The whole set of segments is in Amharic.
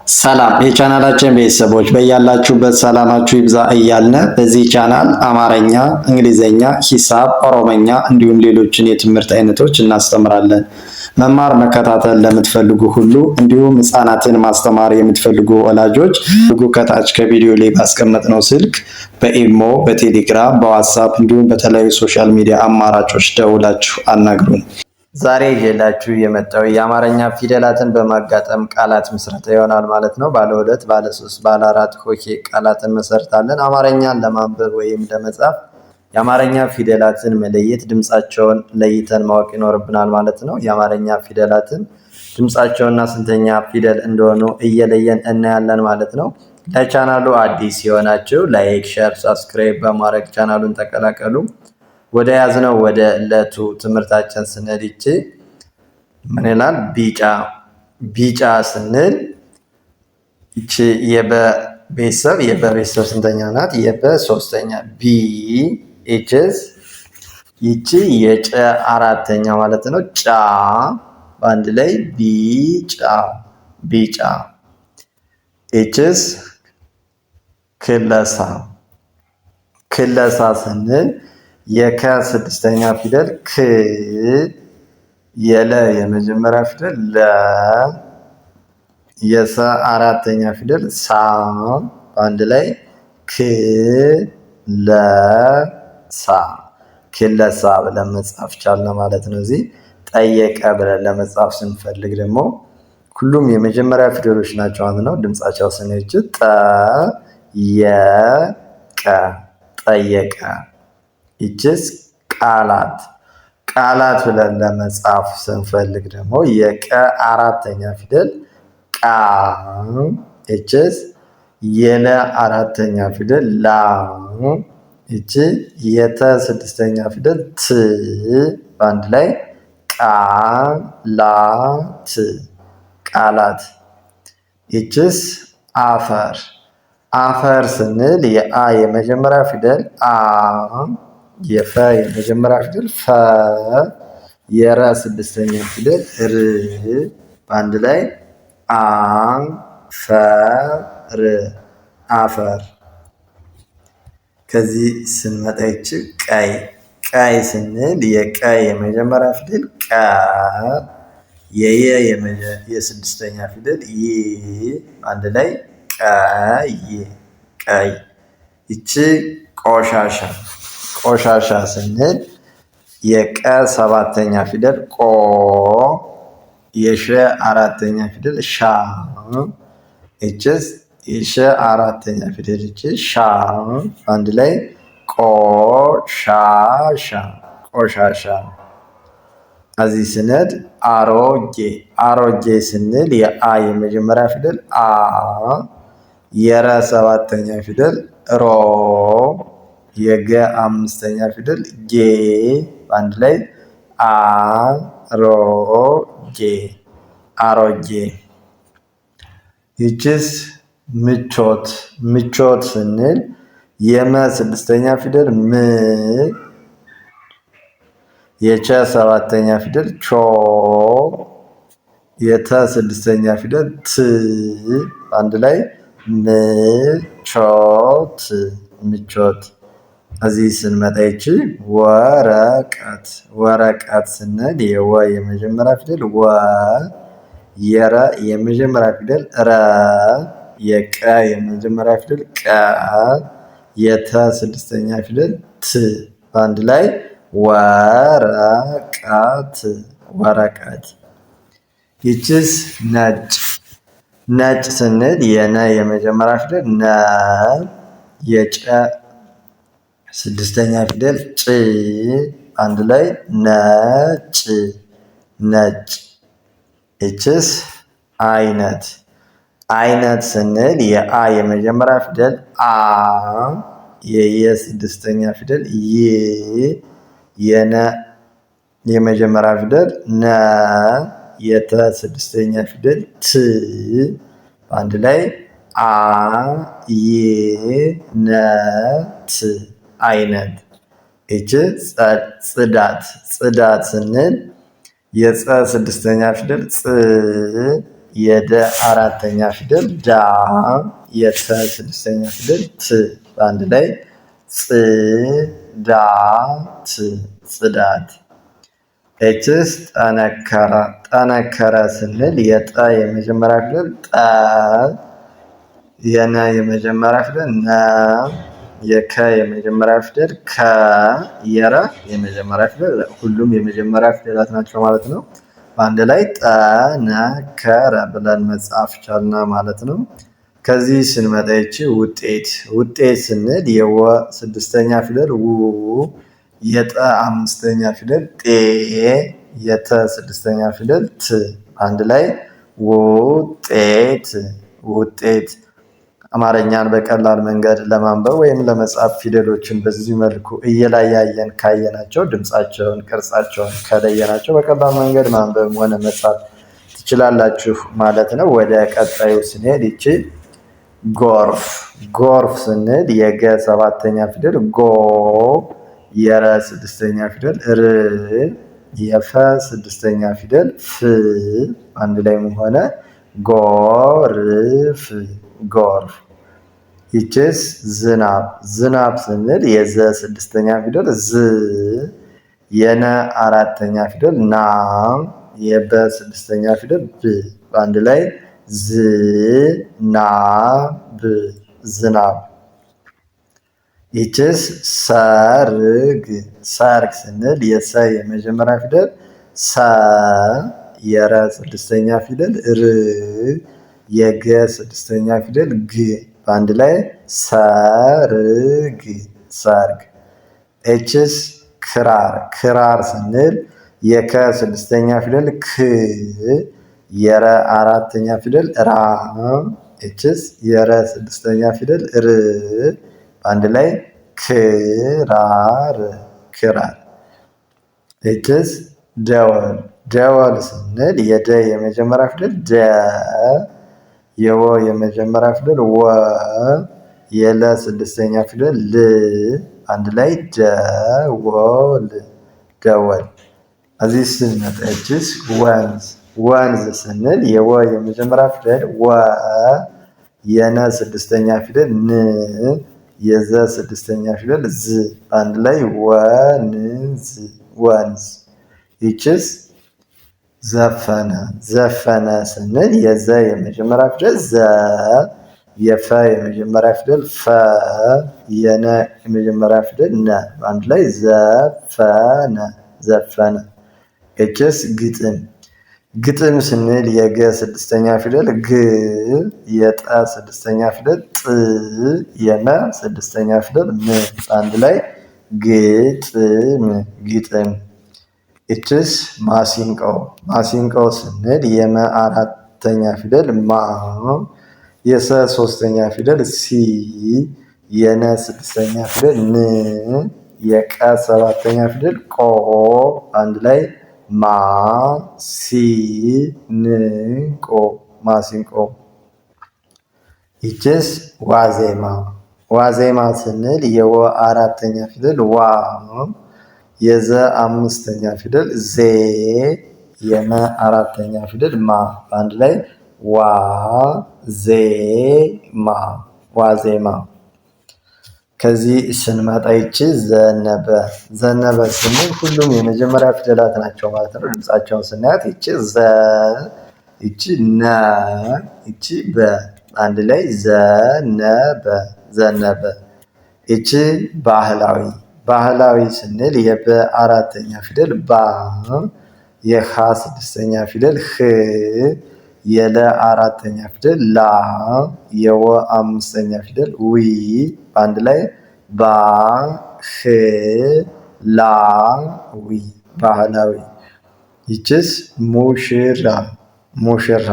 ሰላም የቻናላችን ቤተሰቦች በያላችሁበት ሰላማችሁ ይብዛ እያልን በዚህ ቻናል አማርኛ፣ እንግሊዘኛ፣ ሂሳብ፣ ኦሮመኛ እንዲሁም ሌሎችን የትምህርት አይነቶች እናስተምራለን። መማር መከታተል ለምትፈልጉ ሁሉ እንዲሁም ህፃናትን ማስተማር የምትፈልጉ ወላጆች ከታች ከቪዲዮ ላይ ባስቀመጥነው ስልክ በኢሞ፣ በቴሌግራም፣ በዋትሳፕ እንዲሁም በተለያዩ ሶሻል ሚዲያ አማራጮች ደውላችሁ አናግሩን። ዛሬ ይዤላችሁ የመጣው የአማርኛ ፊደላትን በማጋጠም ቃላት ምስረታ ይሆናል ማለት ነው። ባለ ሁለት፣ ባለ ሶስት፣ ባለ አራት ሆሄ ቃላትን መሰርታለን። አማርኛን ለማንበብ ወይም ለመጻፍ የአማርኛ ፊደላትን መለየት፣ ድምጻቸውን ለይተን ማወቅ ይኖርብናል ማለት ነው። የአማርኛ ፊደላትን ድምጻቸውና ስንተኛ ፊደል እንደሆኑ እየለየን እናያለን ማለት ነው። ለቻናሉ አዲስ የሆናችሁ ላይክ፣ ሼር፣ ሳብስክራይብ በማድረግ ቻናሉን ተቀላቀሉ። ወደ ያዝነው ወደ ዕለቱ ትምህርታችን ስንሄድ ይቺ ምን ይላል? ቢጫ። ቢጫ ስንል ይቺ የበቤተሰብ ስንተኛ ናት? የበሶስተኛ ቢ ኤችስ ይቺ የጨ አራተኛ ማለት ነው። ጫ በአንድ ላይ ቢጫ ቢጫ። ኤችስ ክለሳ ክለሳ ስንል የከ ስድስተኛ ፊደል ክ፣ የለ የመጀመሪያ ፊደል ለ፣ የሰ አራተኛ ፊደል ሳ በአንድ ላይ ክ ለ ሳ ክለሳ ብለን መጻፍ ቻልን ማለት ነው። እዚህ ጠየቀ ብለን ለመጻፍ ስንፈልግ ደግሞ ሁሉም የመጀመሪያ ፊደሎች ናቸው ማለት ነው። ድምጻቸው ስንሄድ ጠ የ ቀ ጠየቀ። ይችስ ቃላት ቃላት ብለን ለመጻፍ ስንፈልግ ደግሞ የቀ አራተኛ ፊደል ቃ፣ ይችስ የለ አራተኛ ፊደል ላ፣ ይች የተ ስድስተኛ ፊደል ት በአንድ ላይ ቃላት ቃላት። ይችስ አፈር አፈር ስንል የአ የመጀመሪያ ፊደል አ፣ የፈ የመጀመሪያ ፊደል ፈ፣ የረ ስድስተኛ ፊደል ር በአንድ ላይ አ ፈ ር አፈር። ከዚህ ስንመጣ ይች ቀይ ቀይ ስንል የቀ የመጀመሪያ ፊደል ቀ፣ የየ የስድስተኛ ፊደል ይ አንድ ላይ ቀይ ቀይ። ይቺ ቆሻሻ ቆሻሻ ስንል የቀ ሰባተኛ ፊደል ቆ፣ የሸ አራተኛ ፊደል ሻ፣ ይችስ የሸ አራተኛ ፊደል ይች ሻ አንድ ላይ ቆሻሻ ቆሻሻ። እዚህ ስነድ አሮጌ አሮጌ ስንል የአ የመጀመሪያ ፊደል አ፣ የረ ሰባተኛ ፊደል ሮ፣ የገ አምስተኛ ፊደል ጌ በአንድ ላይ አ ሮ ጌ አሮጌ። ይችስ ምቾት ምቾት ስንል የመ ስድስተኛ ፊደል ም፣ የቸ ሰባተኛ ፊደል ቾ፣ የተ ስድስተኛ ፊደል ት አንድ ላይ ምቾት ምቾት። እዚህ ስንመጣ ይቺ ወረቀት ወረቀት ስንል የወ የመጀመሪያ ፊደል ወ፣ የረ የመጀመሪያ ፊደል ረ፣ የቀ የመጀመሪያ ፊደል ቀ፣ የተ ስድስተኛ ፊደል ት በአንድ ላይ ወረቀት ወረቀት። ይችስ ነጭ ነጭ ስንል የነ የመጀመሪያ ፊደል ነ፣ የጨ ስድስተኛ ፊደል ጭ አንድ ላይ ነጭ ነጭ። ይችስ አይነት አይነት ስንል የአ የመጀመሪያ ፊደል አ፣ የየ ስድስተኛ ፊደል ይ፣ የነ የመጀመሪያ ፊደል ነ፣ የተ ስድስተኛ ፊደል ት በአንድ ላይ አ የ ነ ት አይነት። ይች ጽዳት ጽዳት ስንል የጸ ስድስተኛ ፊደል ጽ፣ የደ አራተኛ ፊደል ዳ፣ የተ ስድስተኛ ፊደል ት፣ በአንድ ላይ ጽዳት ጽዳት። ኤችስ ጠነከረ ጠነከረ ስንል የጠ የመጀመሪያ ፊደል ጠ፣ የነ የመጀመሪያ ፊደል ነ፣ የከ የመጀመሪያ ፊደል ከ፣ የረ የመጀመሪያ ፊደል ሁሉም የመጀመሪያ ፊደላት ናቸው ማለት ነው። በአንድ ላይ ጠነከረ ብለን መጻፍ ቻልና ማለት ነው። ከዚህ ስንመጣ ይቺ ውጤት ውጤት ስንል የወ ስድስተኛ ፊደል ው፣ የጠ አምስተኛ ፊደል ጤ፣ የተ ስድስተኛ ፊደል ት፣ አንድ ላይ ውጤት ውጤት። አማርኛን በቀላል መንገድ ለማንበብ ወይም ለመጻፍ ፊደሎችን በዚህ መልኩ እየለያየን ካየናቸው ድምጻቸውን፣ ቅርጻቸውን ከለየናቸው በቀላል መንገድ ማንበብ ሆነ መጻፍ ትችላላችሁ ማለት ነው። ወደ ቀጣዩ ስንሄድ ይቺ ጎርፍ ጎርፍ ስንል የገ ሰባተኛ ፊደል ጎ፣ የረ ስድስተኛ ፊደል ር፣ የፈ ስድስተኛ ፊደል ፍ፣ አንድ ላይ ሆነ ጎርፍ ጎርፍ። ይችስ ዝናብ ዝናብ ስንል የዘ ስድስተኛ ፊደል ዝ፣ የነ አራተኛ ፊደል ና፣ የበ ስድስተኛ ፊደል ብ፣ በአንድ ላይ ዝናብ ዝናብ። ይችስ ሰርግ ሰርግ ስንል የሰ የመጀመሪያ ፊደል ሰ፣ የረ ስድስተኛ ፊደል ር፣ የገ ስድስተኛ ፊደል ግ፣ በአንድ ላይ ሰርግ ሰርግ። ኤችስ ክራር ክራር ስንል የከ ስድስተኛ ፊደል ክ፣ የረ አራተኛ ፊደል ራ፣ ኤችስ የረ ስድስተኛ ፊደል ር፣ በአንድ ላይ ክራር ክራር። ኤችስ ደወል ደወል ስንል የደ የመጀመሪያ ፊደል ደ፣ የወ የመጀመሪያ ፊደል ወ፣ የለ ስድስተኛ ፊደል ል፣ አንድ ላይ ደወል ደወል። እዚህ ስንመጣ ኤችስ ወንዝ ወንዝ ስንል የወ የመጀመሪያ ፊደል ወ፣ የነ ስድስተኛ ፊደል ን፣ የዘ ስድስተኛ ፊደል ዝ፣ አንድ ላይ ወንዝ ወንዝ። ይችስ ዘፈነ ዘፈነ ስንል የዘ የመጀመሪያ ፊደል ዘ፣ የፈ የመጀመሪያ ፊደል ፈ፣ የነ የመጀመሪያ ፊደል ነ፣ አንድ ላይ ዘፈነ ዘፈነ። ኤችስ ግጥም ግጥም ስንል የገ ስድስተኛ ፊደል ግ፣ የጠ ስድስተኛ ፊደል ጥ፣ የመ ስድስተኛ ፊደል ም፣ አንድ ላይ ግጥም ግጥም። ኤችስ ማሲንቆ ማሲንቆ ስንል የመ አራተኛ ፊደል ማ፣ የሰ ሶስተኛ ፊደል ሲ፣ የነ ስድስተኛ ፊደል ን፣ የቀ ሰባተኛ ፊደል ቆ፣ አንድ ላይ ማ ሲ ን ቆ ማሲንቆ። ይችስ ዋዜማ ዋዜማ ስንል የወ አራተኛ ፊደል ዋ፣ የዘ አምስተኛ ፊደል ዜ፣ የመ አራተኛ ፊደል ማ፣ በአንድ ላይ ዋ ዜ ማ ዋዜማ። ከዚህ ስንመጣ ይቺ ዘነበ ዘነበ ስንል ሁሉም የመጀመሪያ ፊደላት ናቸው ማለት ነው። ድምጻቸውን ስናያት ይቺ ዘ፣ ይቺ ነ፣ ይቺ በ፣ አንድ ላይ ዘነበ ዘነበ። ይቺ ባህላዊ ባህላዊ ስንል የበ አራተኛ ፊደል ባ፣ የሃ ስድስተኛ ፊደል ህ፣ የለ አራተኛ ፊደል ላ፣ የወ አምስተኛ ፊደል ዊ፣ በአንድ ላይ ባ ህ ላ ዊ ባህላዊ። ይችስ ሙሽራ ሙሽራ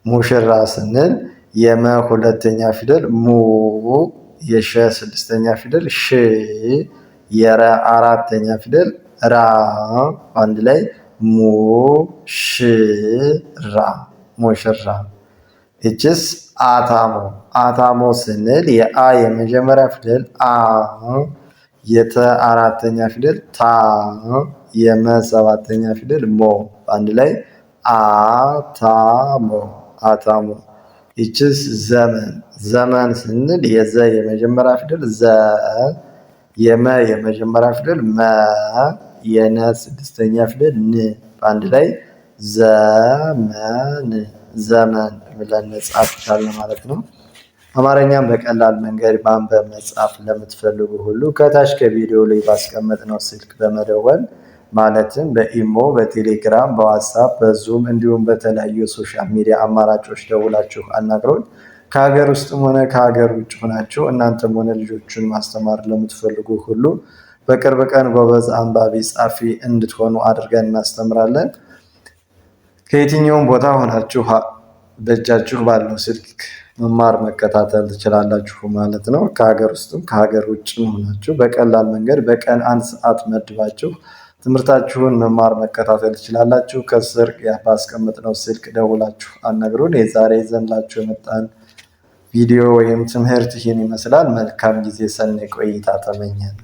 ሙሽራ ስንል የመ ሁለተኛ ፊደል ሙ፣ የሸ ስድስተኛ ፊደል ሽ፣ የረ አራተኛ ፊደል ራ፣ አንድ ላይ ሙ ሽ ራ ሙሽራ። እችስ አታሞ አታሞ ስንል የአ የመጀመሪያ ፊደል አ፣ የተ አራተኛ ፊደል ታ፣ የመ ሰባተኛ ፊደል ሞ፣ አንድ ላይ አታሞ አታሞ። ይችስ ዘመን ዘመን ስንል የዘ የመጀመሪያ ፊደል ዘ፣ የመ የመጀመሪያ ፊደል መ፣ የነ ስድስተኛ ፊደል ን፣ በአንድ ላይ ዘመን ዘመን ብለን መጻፍ ይቻላል ማለት ነው። አማርኛም በቀላል መንገድ ማንበብ መጻፍ ለምትፈልጉ ሁሉ ከታች ከቪዲዮ ላይ ባስቀመጥነው ስልክ በመደወል ማለትም በኢሞ፣ በቴሌግራም፣ በዋትሳፕ፣ በዙም እንዲሁም በተለያዩ የሶሻል ሚዲያ አማራጮች ደውላችሁ አናግረውን። ከሀገር ውስጥም ሆነ ከሀገር ውጭ ሆናችሁ እናንተም ሆነ ልጆቹን ማስተማር ለምትፈልጉ ሁሉ በቅርብ ቀን ጎበዝ አንባቢ ጻፊ እንድትሆኑ አድርገን እናስተምራለን። ከየትኛውም ቦታ ሆናችሁ በእጃችሁ ባለው ስልክ መማር መከታተል ትችላላችሁ ማለት ነው። ከሀገር ውስጥም ከሀገር ውጭም ሆናችሁ በቀላል መንገድ በቀን 1 ሰዓት መድባችሁ ትምህርታችሁን መማር መከታተል ትችላላችሁ። ከስር ባስቀመጥነው ስልክ ደውላችሁ አናግሩን። የዛሬ ይዘንላችሁ የመጣን ቪዲዮ ወይም ትምህርት ይህን ይመስላል። መልካም ጊዜ፣ ሰናይ ቆይታ ተመኘን።